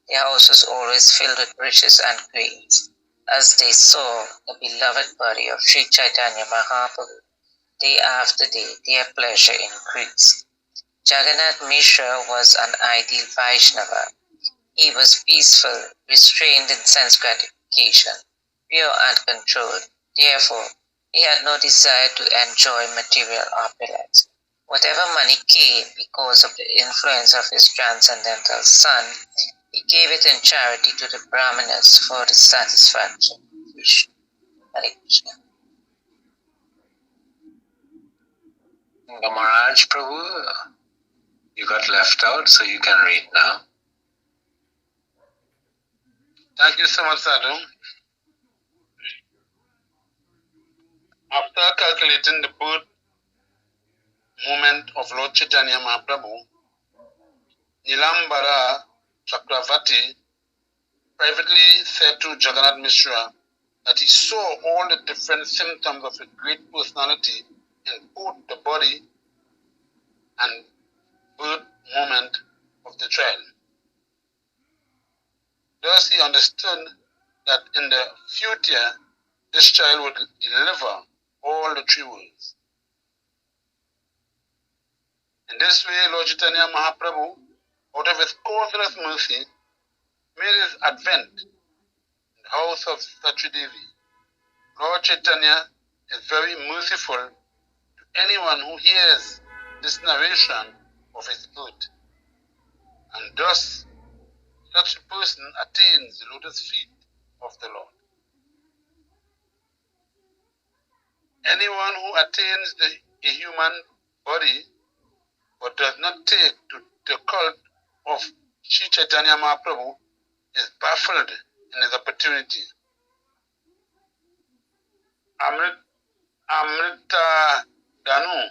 Their house was always filled with riches and grains. As they saw the beloved body of Sri Chaitanya Mahaprabhu, day after day, their pleasure increased. Jagannath Mishra was an ideal Vaishnava. He was peaceful, restrained in sense gratification, pure and controlled. Therefore, he had no desire to enjoy material opulence. Whatever money came because of the influence of his transcendental son, he gave it in charity to the Brahmanas for the satisfaction of Krishna. Hare Krishna. Maharaj Prabhu, you got left out, so you can read now. Thank you so much, Sadhu. After calculating the birth moment of Lord Chaitanya Mahaprabhu, Nilambara Chakravarti privately said to Jagannath Mishra that he saw all the different symptoms of a great personality in both the body and birth moment of the child. Thus he understood that in the future this child would deliver all the three worlds. In this way, Lord Chaitanya Mahaprabhu, out of his causeless mercy, made his advent in the house of Sachi Devi. Lord Chaitanya is very merciful to anyone who hears this narration of his birth, and thus such a person attains the lotus feet of the Lord. Anyone who attains a human body but does not take to the cult of Sri Chaitanya Mahaprabhu is baffled in his opportunity. Amrita Danu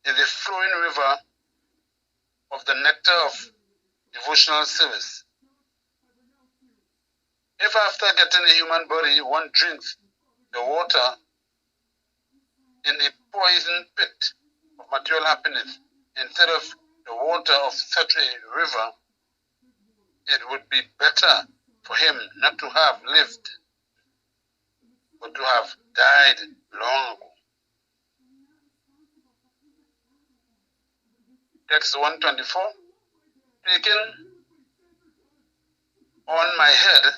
is a flowing river of the nectar of devotional service. If after getting a human body one drinks the water in a poison pit of material happiness instead of the water of such a river, it would be better for him not to have lived, but to have died long ago. text 124, taken on my head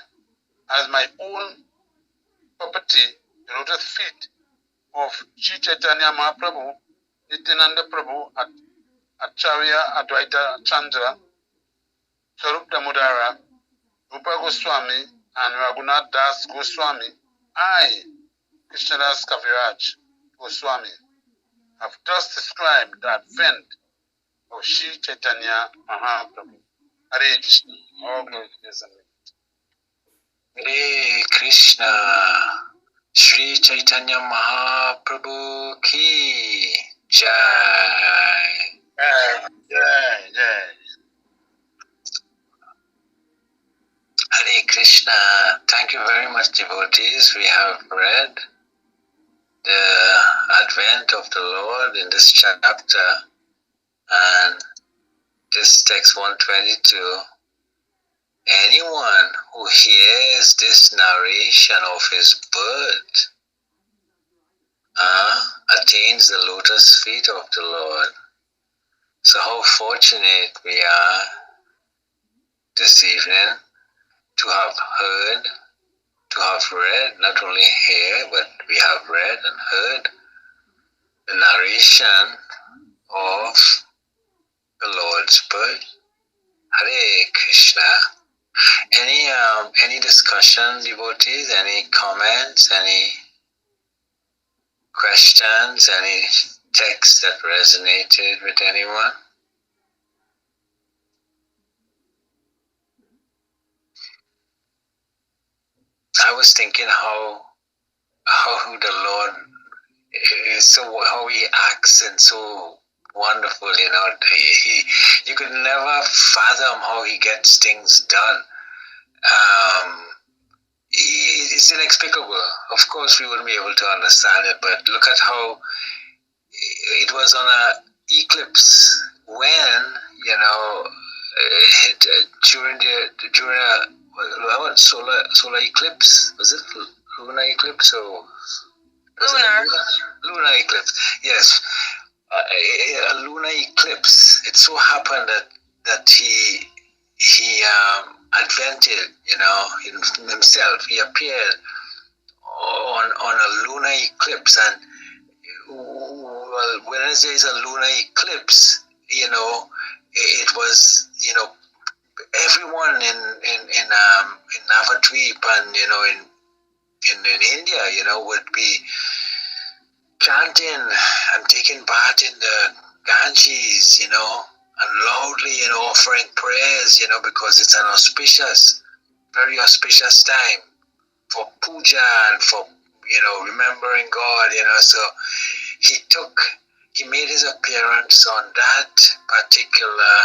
as my own property the lotus feet of Sri Chaitanya Mahaprabhu, Nityananda Prabhu, Acharya Advaita Chandra, Sarup Damodara, Rupa Goswami, and Raghunath Das Goswami, I, Krishnadas Kaviraj Goswami, have thus described the advent of Sri Chaitanya Mahaprabhu. Hare Krishna. All glory to Jesus. Hare Krishna. Sri Chaitanya Mahaprabhu ki Jai. Jai. Hare Krishna. Thank you very much, devotees. We have read the advent of the Lord in this chapter, and this text 122. Anyone who hears this narration of his birth attains the lotus feet of the Lord. So how fortunate we are this evening to have heard, to have read, not only hear, but we have read and heard the narration of the Lord's birth. Hare Krishna. Any discussion, devotees? Any comments? Any questions? Any text that resonated with anyone? I was thinking how the Lord is so, how he acts and so wonderful, you know. You could never fathom how he gets things done. It's inexplicable. Of course, we wouldn't be able to understand it, but look at how it was on an eclipse when, you know, during a solar eclipse, was it lunar eclipse or lunar eclipse? Yes, a lunar eclipse. It so happened that he advented, you know, in himself. He appeared on a lunar eclipse, and well, when there is a lunar eclipse, you know, it was, you know, everyone in Navadvip and, you know, in India, you know, would be chanting and taking part in the Ganges, you know, and loudly, you know, offering prayers, you know, because it's an auspicious, very auspicious time for puja and for, you know, remembering God, you know. So he made his appearance on that particular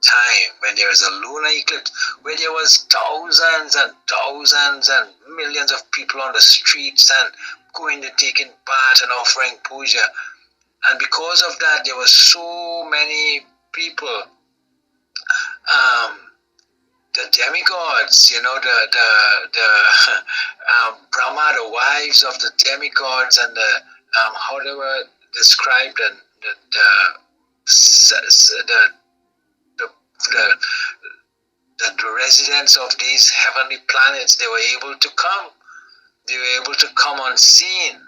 time when there was a lunar eclipse, where there was thousands and thousands and millions of people on the streets and going to taking part and offering puja. And because of that, there were so many people, the demigods, you know, the Brahma, the wives of the demigods, and the how they were described, and the residents of these heavenly planets, they were able to come. They were able to come on scene,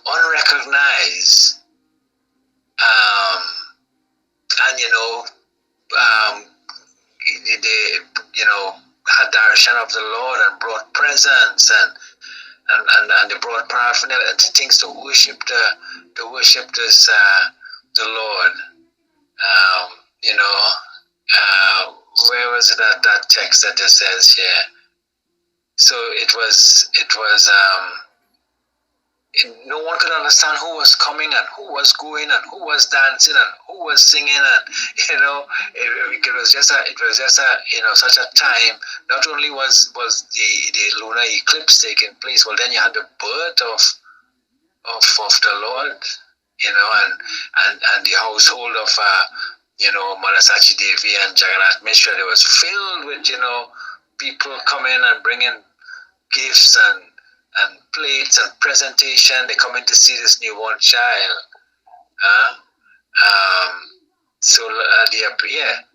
unrecognized, and, you know, they, you know, had darshan of the Lord and brought presents and they brought paraphernalia and things to worship the Lord. You know, where was it that text that it says here? So it was no one could understand who was coming and who was going and who was dancing and who was singing, and, you know, it was just a you know, such a time. Not only was the lunar eclipse taking place, well, then you had the birth of the Lord, you know, and the household of you know, Mother Sachi Devi and Jagannath Mishra. It was filled with, you know, people coming and bringing gifts and plates and presentation. They come in to see this newborn child.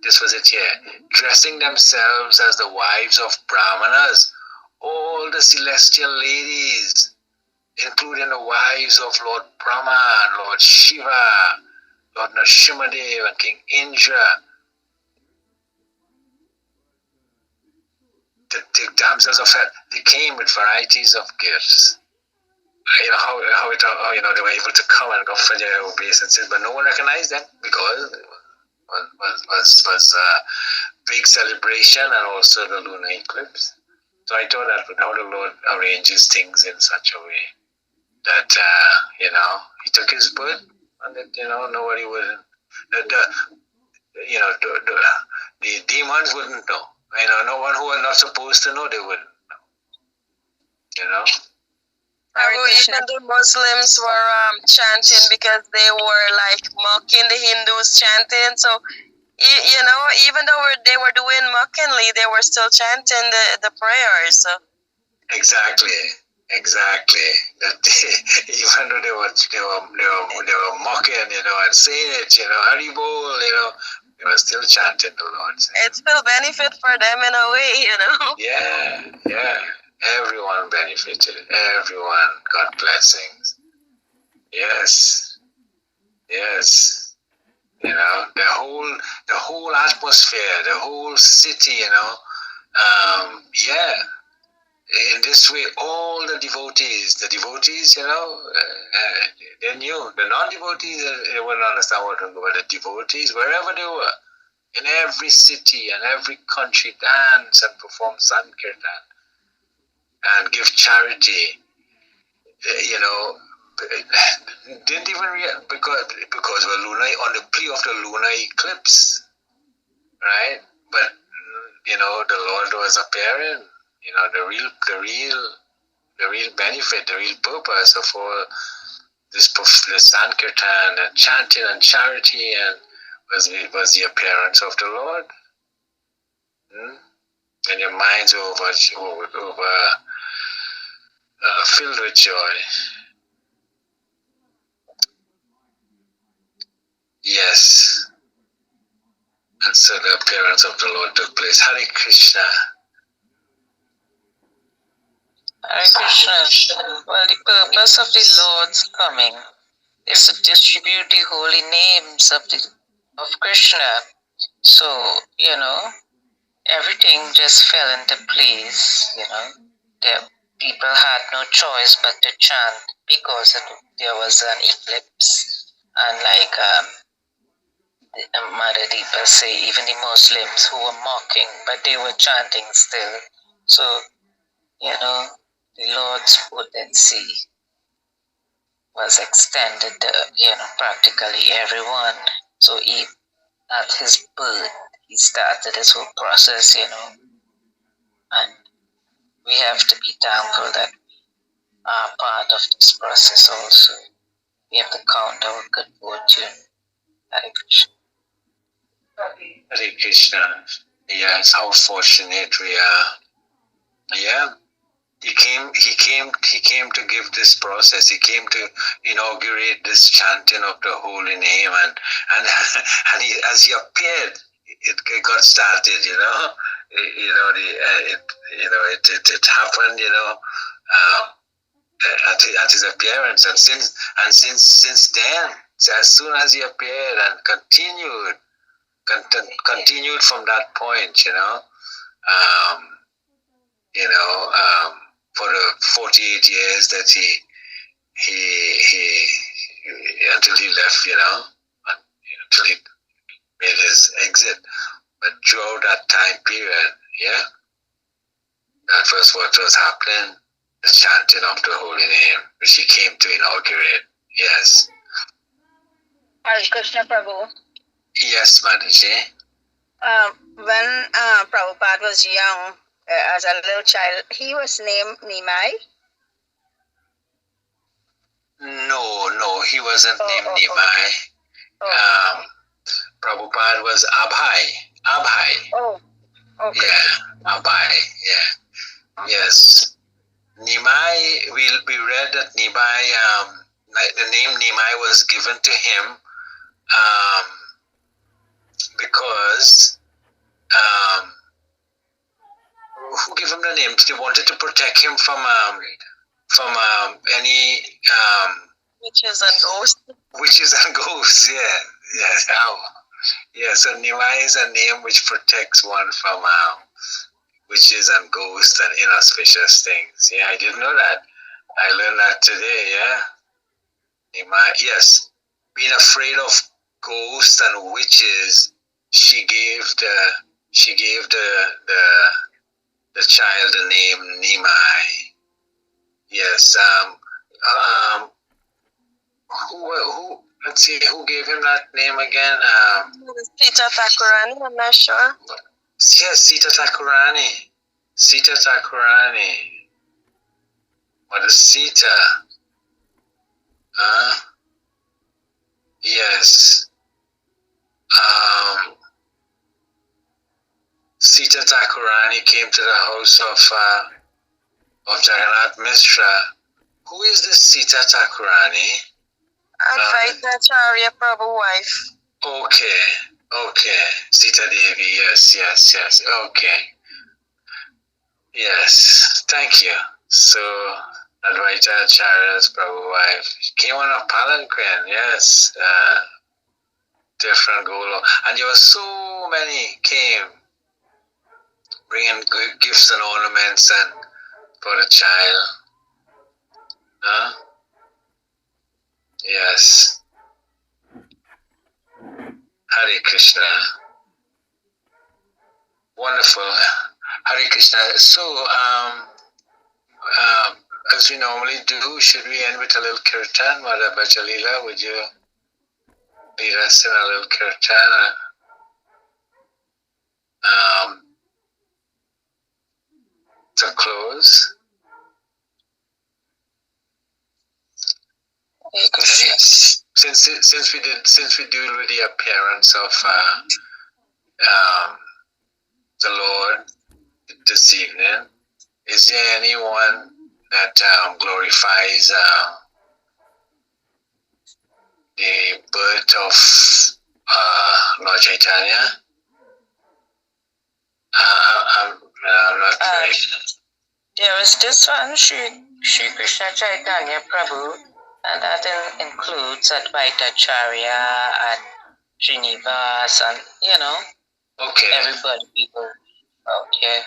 This was it here. Dressing themselves as the wives of Brahmanas, all the celestial ladies, including the wives of Lord Brahma and Lord Shiva, Lord Nrsimhadev and King Indra, the damsels of hell, they came with varieties of gifts. You know how they were able to come and offer their obeisances, but no one recognized them because it was a big celebration and also the lunar eclipse. So I thought that how the Lord arranges things in such a way that he took his birth and that nobody would, the demons wouldn't know. No one who was not supposed to know, they wouldn't know. Even the Muslims were chanting because they were like mocking the Hindus chanting. So, even though they were doing mockingly, they were still chanting the prayers. So. Exactly. That even though they were mocking, and saying it, Haribol, they were still chanting the Lord. It still benefit for them in a way, Yeah. Everyone benefited. Everyone got blessings. Yes. The whole atmosphere, the whole city, in this way, all the devotees, they knew. The non-devotees, they wouldn't understand what to do, but the devotees, wherever they were, in every city and every country, dance and perform Sankirtan and give charity, didn't even realize, because we're lunar, on the plea of the lunar eclipse, right? But, the Lord was appearing. The real benefit, the real purpose of all this Sankirtan and chanting and charity was the appearance of the Lord. And your minds are filled with joy. Yes. And so the appearance of the Lord took place. Hare Krishna. Hare Krishna. Well, the purpose of the Lord's coming is to distribute the holy names of Krishna. So, everything just fell into place, The people had no choice but to chant because there was an eclipse. And like Mother Deepa say, even the Muslims who were mocking, but they were chanting still. So, the Lord's potency was extended to, practically everyone. So at his birth, he started his whole process, and we have to be thankful that we are part of this process also. We have to count our good fortune. Hare Krishna. Hare Krishna. Yes, how fortunate we are. Yeah. He came to give this process. He came to inaugurate this chanting of the holy name, and as he appeared, it got started. It happened. At his appearance, and since then, as soon as he appeared and continued from that point, for the 48 years that he until he left, until he made his exit. But throughout that time period, that was what was happening, the chanting of the holy name, which he came to inaugurate. Yes. Hare Krishna Prabhu. Yes, Mataji. When Prabhupada was young, as a little child, he was named Nimai? No, he wasn't named Nimai. Prabhupada was Abhai. Oh, okay. Yeah, Abhai, yeah. Yes. Nimai, we read that Nimai, the name Nimai was given to him because who gave him the name? They wanted to protect him from any witches and ghosts. Witches and ghosts, yeah. So Nima is a name which protects one from witches and ghosts and inauspicious things. Yeah, I didn't know that. I learned that today. Yeah, Nima. Yes, being afraid of ghosts and witches, she gave the child the name Nimai. Yes. Who? Let's see. Who gave him that name again? Sita Thakurani, I'm not sure. Yes, Sita Thakurani. Sita Thakurani. What is Sita? Yes. Sita Thakurani came to the house of Jagannath Mishra. Who is this Sita Thakurani? Advaita Acharya Prabhu wife. Okay. Sita Devi, yes. Okay. Yes, thank you. So, Advaita Acharya's Prabhu wife came on a palanquin, yes. Different Golo. And there were so many came, bringing gifts and ornaments and for the child. Yes. Hare Krishna. Wonderful. Hare Krishna. So, as we normally do, should we end with a little kirtan? Mother Bajalila, would you lead us in a little kirtan? To close. Yes. Since we deal with the appearance of the Lord this evening, is there anyone that glorifies the birth of Lord Chaitanya? I'm not right. There is this one, Shri Krishna Chaitanya Prabhu, and that includes Advaita Acharya and Srinivas and, Okay. everybody, people out here.